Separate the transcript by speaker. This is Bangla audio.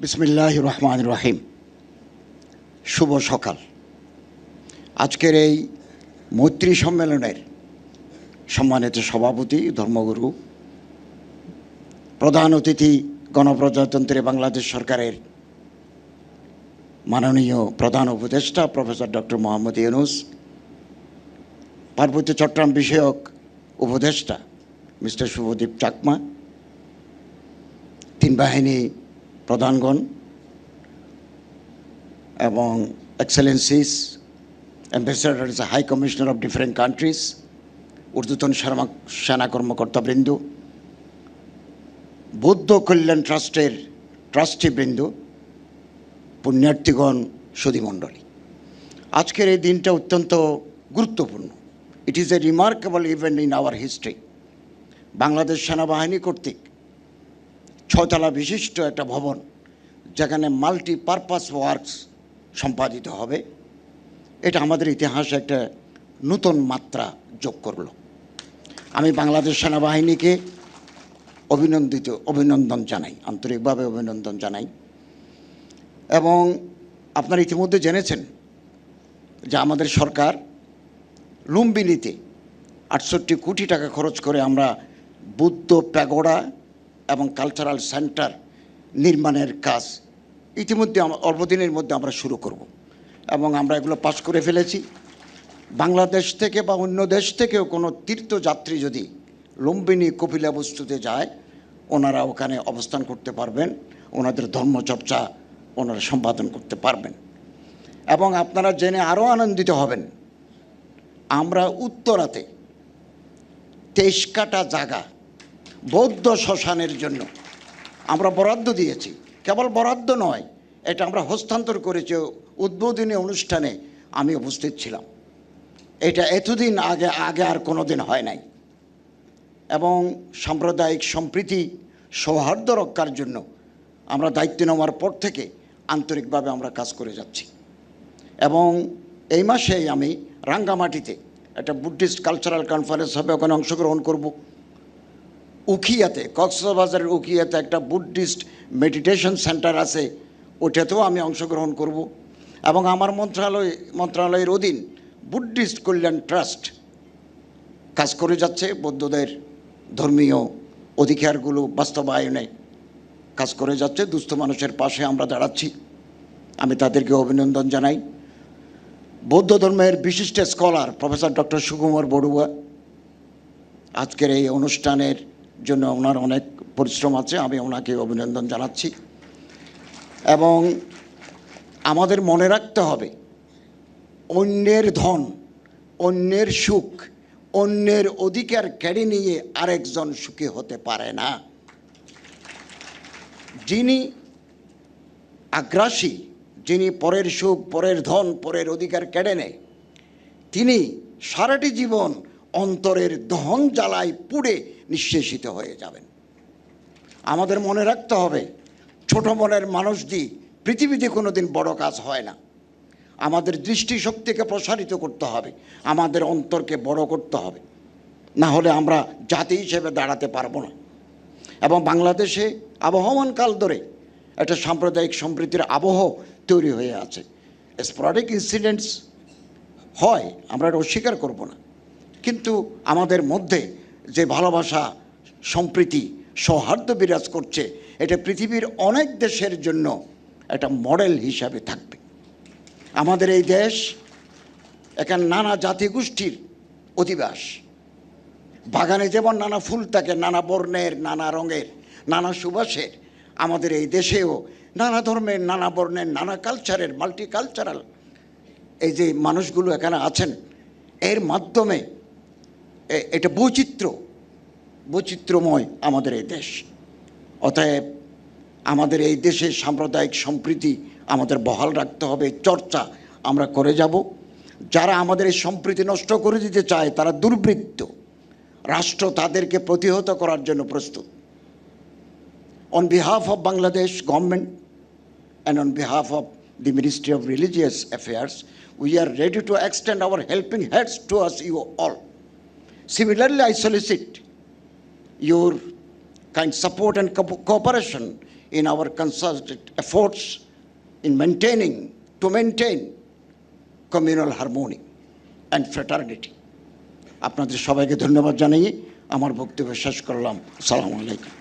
Speaker 1: বিসমিল্লাহির রহমানির রহিম। শুভ সকাল। আজকের এই মৈত্রী সম্মেলনের সম্মানিত সভাপতি, ধর্মগুরু, প্রধান অতিথি, গণপ্রজাতন্ত্রী বাংলাদেশ সরকারের মাননীয় প্রধান উপদেষ্টা প্রফেসর ডক্টর মোহাম্মদ ইউনূস, পার্বত্য চট্টগ্রাম বিষয়ক উপদেষ্টা মিস্টার শুভদীপ চাকমা, তিন বাহিনী প্রধানগণ এবং excellencies, ambassadors, high commissioner of different countries, ঊর্ধ্বতন সেনা কর্মকর্তাবৃন্দ, বৌদ্ধ কল্যাণ ট্রাস্টের ট্রাস্টিবৃন্দ, পুণ্যার্থীগণ, সুধীমণ্ডলী, আজকের এই দিনটা অত্যন্ত গুরুত্বপূর্ণ। It is a remarkable event in our history. Bangladesh সেনাবাহিনী কর্তৃক 6 তলা বিশিষ্ট একটা ভবন, যেখানে মাল্টিপারপাস ওয়ার্কস সম্পাদিত হবে, এটা আমাদের ইতিহাসে একটা নূতন মাত্রা যোগ করল। আমি বাংলাদেশ সেনাবাহিনীকে অভিনন্দন জানাই, আন্তরিকভাবে অভিনন্দন জানাই। এবং আপনারা ইতিমধ্যে জেনেছেন যে আমাদের সরকার লুম্বিনীতে 68 কোটি টাকা খরচ করে আমরা বুদ্ধ প্যাগোডা এবং কালচারাল সেন্টার নির্মাণের কাজ ইতিমধ্যে অল্প দিনের মধ্যে আমরা শুরু করব এবং আমরা এগুলো পাস করে ফেলেছি। বাংলাদেশ থেকে বা অন্য দেশ থেকেও কোনো তীর্থযাত্রী যদি লুম্বিনী কপিলাবস্তুতে যায়, ওনারা ওখানে অবস্থান করতে পারবেন, ওনাদের ধর্মচর্চা ওনারা সম্পাদন করতে পারবেন। এবং আপনারা জেনে আরও আনন্দিত হবেন, আমরা উত্তরাতে 23 কাঠা জায়গা বৌদ্ধ শ্মশানের জন্য আমরা বরাদ্দ দিয়েছি। কেবল বরাদ্দ নয়, এটা আমরা হস্তান্তর করেছি। উদ্বোধনী অনুষ্ঠানে আমি উপস্থিত ছিলাম। এটা এতদিন আগে আর কোনো দিন হয় নাই। এবং সাম্প্রদায়িক সম্প্রীতি, সৌহার্দ্য রক্ষার জন্য আমরা দায়িত্ব নেওয়ার পর থেকে আন্তরিকভাবে আমরা কাজ করে যাচ্ছি। এবং এই মাসেই আমি রাঙ্গামাটিতে একটা বুদ্ধিস্ট কালচারাল কনফারেন্স হবে, ওখানে অংশগ্রহণ করব। উখিয়াতে, কক্সবাজারের উখিয়াতে একটা বুদ্ধিস্ট মেডিটেশন সেন্টার আছে, ওটাতেও আমি অংশগ্রহণ করব। এবং আমার মন্ত্রণালয়ের অধীন বুদ্ধিস্ট কল্যাণ ট্রাস্ট কাজ করে যাচ্ছে, বৌদ্ধদের ধর্মীয় অধিকারগুলো বাস্তবায়নে কাজ করে যাচ্ছে। দুস্থ মানুষের পাশে আমরা দাঁড়াচ্ছি, আমি তাদেরকে অভিনন্দন জানাই। বৌদ্ধ ধর্মের বিশিষ্ট scholar professor doctor Sukumar Barua, আজকের এই অনুষ্ঠানের জন্য ওনার অনেক পরিশ্রম আছে, আমি ওনাকে অভিনন্দন জানাচ্ছি। এবং আমাদের মনে রাখতে হবে, অন্যের ধন, অন্যের সুখ, অন্যের অধিকার কেড়ে নিয়ে আরেকজন সুখী হতে পারে না। যিনি আগ্রাসী, যিনি পরের সুখ, পরের ধন, পরের অধিকার কেড়ে নেয়, তিনি সারাটি জীবন অন্তরের দহন জ্বালায় পুড়ে নিঃশেষিত হয়ে যাবেন। আমাদের মনে রাখতে হবে, ছোট মনের মানুষ দিয়ে পৃথিবীতে কোনো দিন বড় কাজ হয় না। আমাদের দৃষ্টিশক্তিকে প্রসারিত করতে হবে, আমাদের অন্তরকে বড় করতে হবে, না হলে আমরা জাতি হিসেবে দাঁড়াতে পারবো না। এবং বাংলাদেশে আবহমান কাল ধরে একটা সাম্প্রদায়িক সম্প্রীতির আবহ তৈরি হয়ে আছে। স্পোরাডিক ইনসিডেন্টস হয়, আমরা এটা অস্বীকার করব না, কিন্তু আমাদের মধ্যে যে ভালোবাসা, সম্প্রীতি, সৌহার্দ্য বিরাজ করছে, এটা পৃথিবীর অনেক দেশের জন্য একটা মডেল হিসাবে থাকবে। আমাদের এই দেশ, এখানে নানা জাতিগোষ্ঠীর অধিবাস। বাগানে যেমন নানা ফুল থাকে, নানা বর্ণের, নানা রঙের, নানা সুবাসের, আমাদের এই দেশেও নানা ধর্মের, নানা বর্ণের, নানা কালচারের, মাল্টিকালচারাল এই যে মানুষগুলো এখানে আছেন, এর মাধ্যমে এটা বৈচিত্র্যময় আমাদের এই দেশ। অতএব আমাদের এই দেশের সাম্প্রদায়িক সম্প্রীতি আমাদের বহাল রাখতে হবে, চর্চা আমরা করে যাব। যারা আমাদের এই সম্প্রীতি নষ্ট করে দিতে চায় তারা দুর্বৃত্ত, রাষ্ট্র তাদেরকে প্রতিহত করার জন্য প্রস্তুত। On behalf of Bangladesh government and on behalf of the Ministry of Religious Affairs, we are ready to extend our helping hands towards you all. Similarly, I solicit your kind support and cooperation in our concerted efforts in to maintain communal harmony and fraternity. আপনাদের সবাইকে ধন্যবাদ জানিয়ে আমার বক্তব্য শেষ করলাম। আসসালামু আলাইকুম।